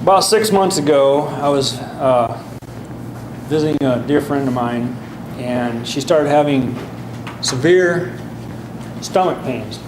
About 6 months ago, I was visiting a dear friend of mine, and she started having severe stomach pains.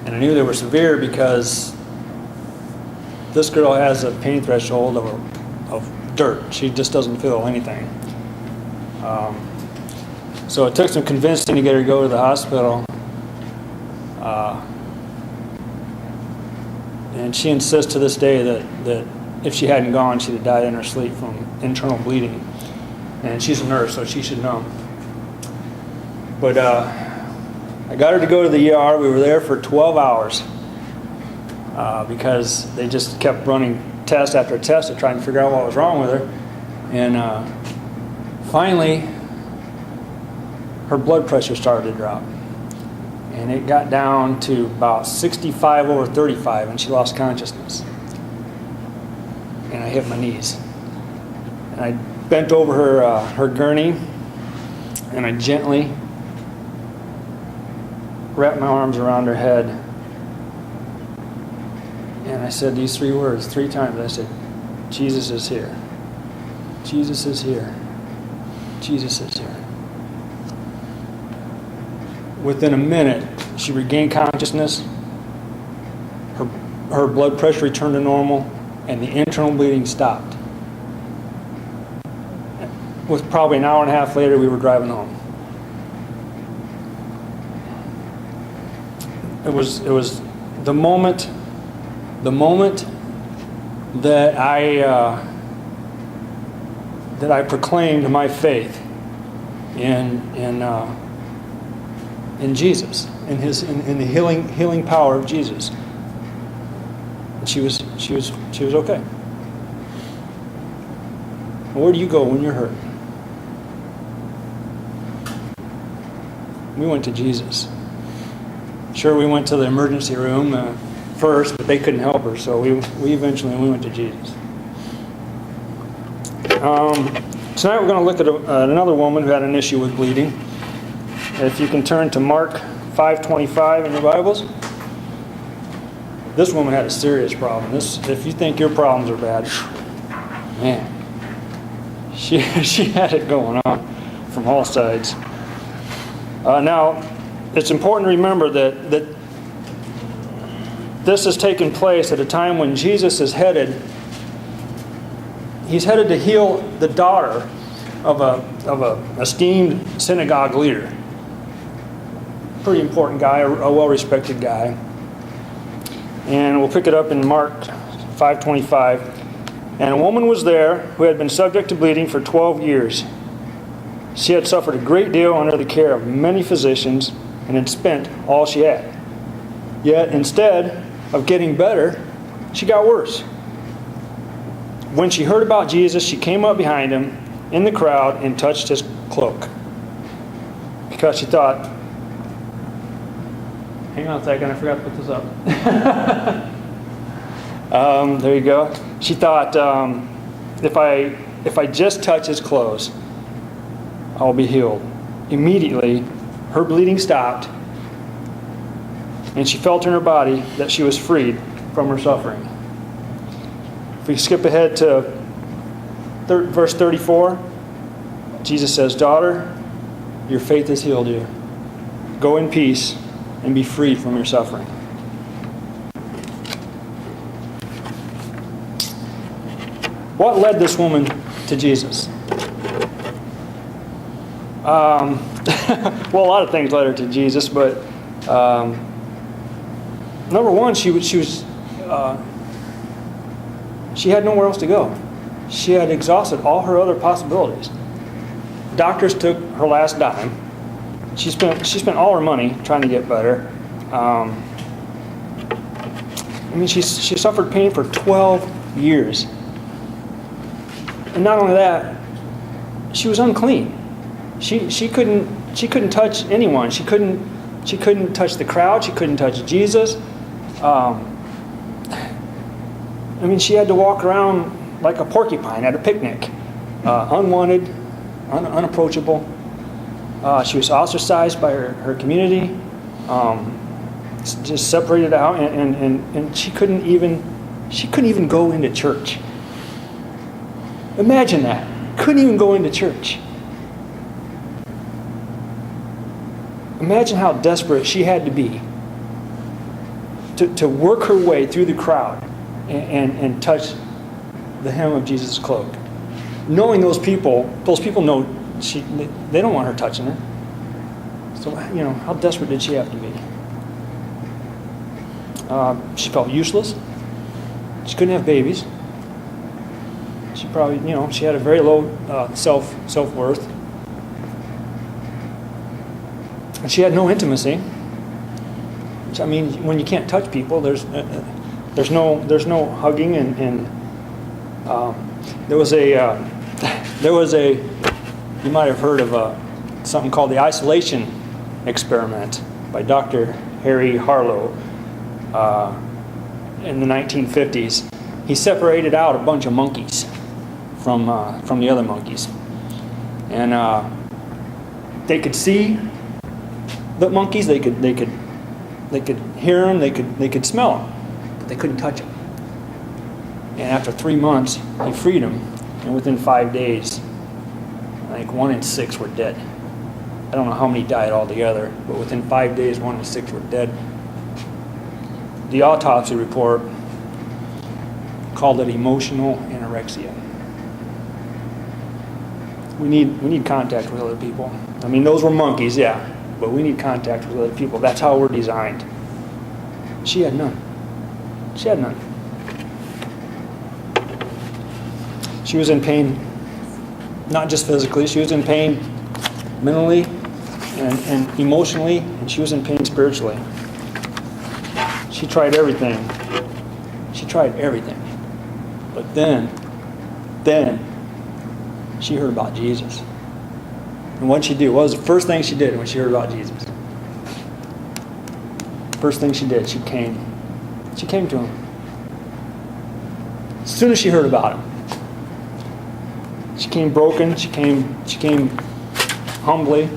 And I knew they were severe because this girl has a pain threshold of dirt. She just doesn't feel anything. So it took some convincing to get her to go to the hospital. And she insists to this day that if she hadn't gone, she'd have died in her sleep from internal bleeding. And she's a nurse, so she should know. But I got her to go to the ER. We were there for 12 hours because they just kept running test after test to try and figure out what was wrong with her. And finally, her blood pressure started to drop. And it got down to about 65 over 35, and she lost consciousness. And I hit my knees. And I bent over her gurney, and I gently wrapped my arms around her head. And I said these 3 words 3 times. I said, Jesus is here. Jesus is here. Jesus is here. Within a minute, she regained consciousness. Her blood pressure returned to normal, and the internal bleeding stopped. With probably an hour and a half later, we were driving home. It was the moment that I proclaimed my faith in Jesus, in the healing power of Jesus. And she was okay. Where do you go when you're hurt? We went to Jesus. Sure, we went to the emergency room first, but they couldn't help her, so we eventually went to Jesus. Tonight we're going to look at another woman who had an issue with bleeding. If you can turn to Mark 5:25 in your Bibles. This woman had a serious problem. If you think your problems are bad, man, she had it going on from all sides. Now, it's important to remember that this has taken place at a time when Jesus is he's headed to heal the daughter of a esteemed synagogue leader. Pretty important guy, a well-respected guy. And we'll pick it up in Mark 5:25. And a woman was there who had been subject to bleeding for 12 years. She had suffered a great deal under the care of many physicians and had spent all she had. Yet instead of getting better, she got worse. When she heard about Jesus, she came up behind him in the crowd and touched his cloak. Because she thought, hang on a second, I forgot to put this up. There you go. She thought, if I just touch his clothes, I'll be healed. Immediately, her bleeding stopped, and she felt in her body that she was freed from her suffering. If we skip ahead to verse 34, Jesus says, "Daughter, your faith has healed you. Go in peace and be freed from your suffering." What led this woman to Jesus? Well, a lot of things led her to Jesus, but number one, she had nowhere else to go. She had exhausted all her other possibilities. Doctors took her last dime. She spent all her money trying to get better. She suffered pain for 12 years. And not only that, she was unclean. She couldn't touch anyone. She couldn't touch the crowd. She couldn't touch Jesus. She had to walk around like a porcupine at a picnic, unwanted, unapproachable. She was ostracized by her community, just separated out, and she couldn't even She couldn't even go into church. Imagine that. Couldn't even go into church. Imagine how desperate she had to be to work her way through the crowd and touch the hem of Jesus' cloak. Knowing those people know they don't want her touching her. So, how desperate did she have to be? She felt useless. She couldn't have babies. She probably, she had a very low self-worth. And she had no intimacy. Which, when you can't touch people, there's no hugging and there was a you might have heard of something called the isolation experiment by Dr. Harry Harlow in the 1950s. He separated out a bunch of monkeys from the other monkeys, and they could see the monkeys. They could hear them. They could smell them, but they couldn't touch them. And after 3 months, he freed them, and within 5 days, I think 1 in 6 were dead. I don't know how many died altogether, but within 5 days, 1 in 6 were dead. The autopsy report called it emotional anorexia. We need contact with other people. Those were monkeys, yeah, but we need contact with other people. That's how we're designed. She had none. She had none. She was in pain, not just physically. She was in pain mentally and emotionally, and she was in pain spiritually. She tried everything. But then she heard about Jesus. And what did she do? What was the first thing she did when she heard about Jesus? First thing she did, she came. She came to him. As soon as she heard about him, she came broken. She came humbly.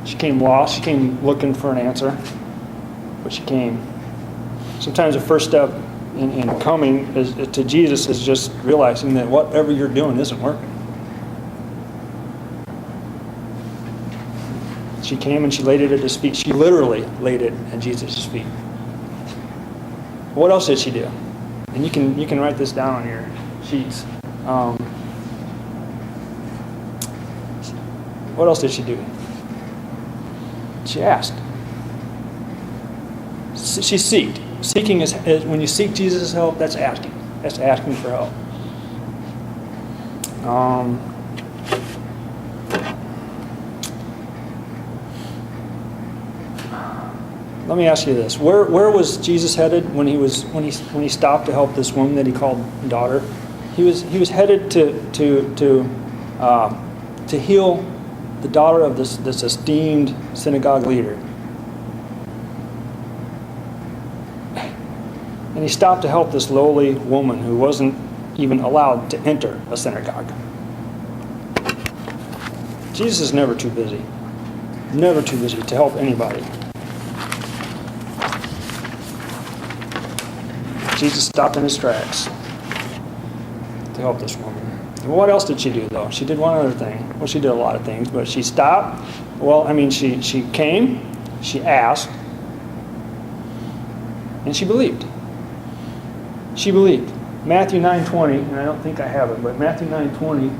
She came lost. She came looking for an answer. But she came. Sometimes the first step in coming to Jesus is just realizing that whatever you're doing isn't working. She came and she laid it at his feet. She literally laid it at Jesus' feet. What else did she do? And you can write this down on your sheets. What else did she do? She asked. She seeked. Seeking is when you seek Jesus' help, that's asking. That's asking for help. Let me ask you this: Where was Jesus headed when he stopped to help this woman that he called daughter? He was headed to heal the daughter of this esteemed synagogue leader. And he stopped to help this lowly woman who wasn't even allowed to enter a synagogue. Jesus is never too busy. Never too busy to help anybody. Jesus stopped in his tracks to help this woman. And what else did she do, though? She did one other thing. Well, she did a lot of things, but she stopped. She came, she asked, and she believed. She believed. Matthew 9:20, and I don't think I have it, but Matthew 9:20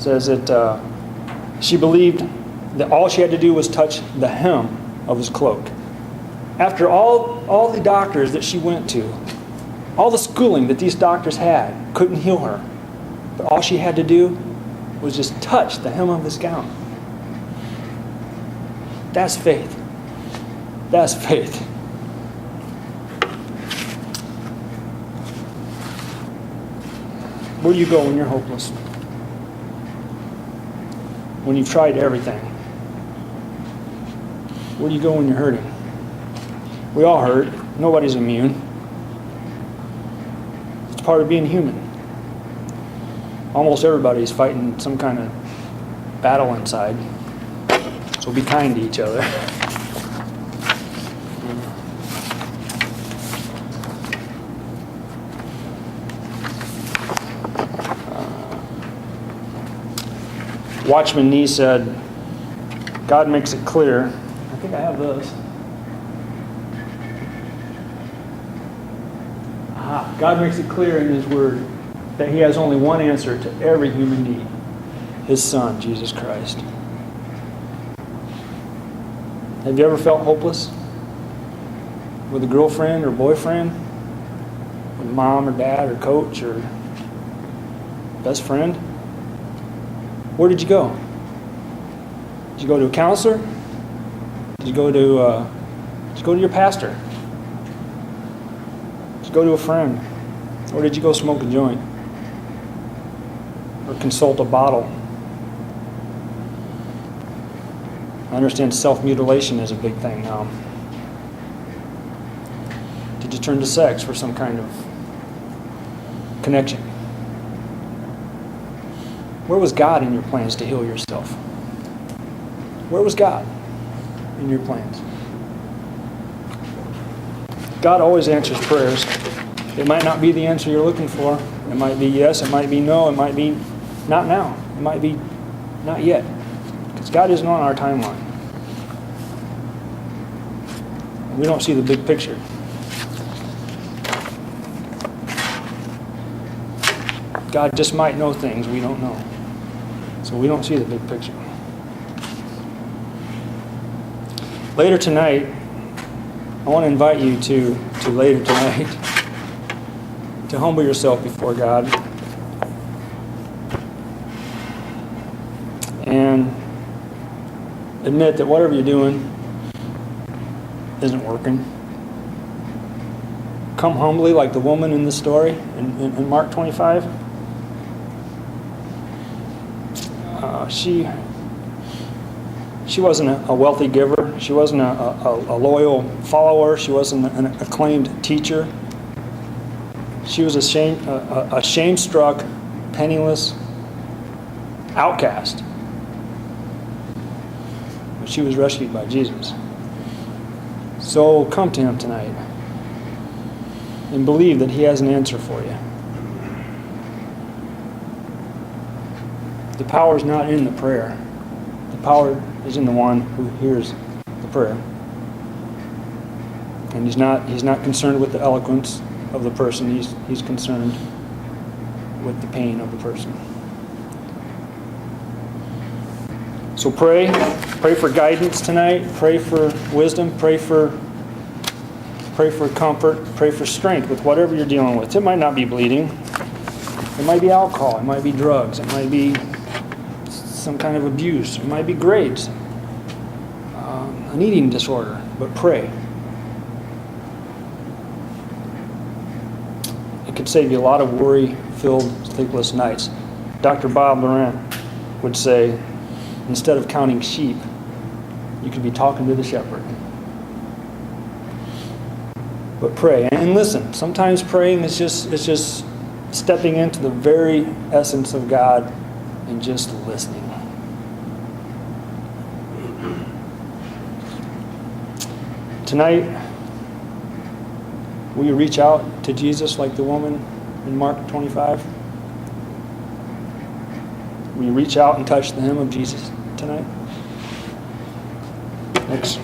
says that she believed that all she had to do was touch the hem of his cloak. After all the doctors that she went to, all the schooling that these doctors had, couldn't heal her. But all she had to do was just touch the hem of his gown. That's faith. That's faith. Where do you go when you're hopeless? When you've tried everything? Where do you go when you're hurting? We all hurt. Nobody's immune. It's part of being human. Almost everybody's fighting some kind of battle inside. So be kind to each other. Watchman Nee said, God makes it clear. I think I have those. God makes it clear in His Word that He has only one answer to every human need. His Son, Jesus Christ. Have you ever felt hopeless? With a girlfriend or boyfriend? With mom or dad or coach or best friend? Where did you go? Did you go to a counselor? Did you go to your pastor? Did you go to a friend? Or did you go smoke a joint? Or consult a bottle? I understand self-mutilation is a big thing now. Did you turn to sex for some kind of connection? Where was God in your plans to heal yourself? Where was God in your plans? God always answers prayers. It might not be the answer you're looking for. It might be yes, it might be no, it might be not now. It might be not yet. Because God isn't on our timeline. We don't see the big picture. God just might know things we don't know. So we don't see the big picture. Later tonight, I want to invite you to later tonight to humble yourself before God and admit that whatever you're doing isn't working. Come humbly like the woman in the story in Mark 25. She wasn't a wealthy giver. She wasn't a loyal follower. She wasn't an acclaimed teacher. She was a shame-struck, penniless outcast. But she was rescued by Jesus. So come to Him tonight and believe that He has an answer for you. The power is not in the prayer. The power is in the one who hears the prayer. And He's not concerned with the eloquence of the person. He's concerned with the pain of the person. So pray for guidance tonight. Pray for wisdom. Pray for comfort. Pray for strength with whatever you're dealing with. It might not be bleeding. It might be alcohol. It might be drugs. It might be some kind of abuse. It might be grades. An eating disorder. But pray. It could save you a lot of worry-filled, sleepless nights. Dr. Bob Laurent would say, instead of counting sheep, you could be talking to the shepherd. But pray and listen. Sometimes praying is just stepping into the very essence of God and just listening. Tonight, will you reach out to Jesus like the woman in Mark 25? Will you reach out and touch the hem of Jesus tonight? Next.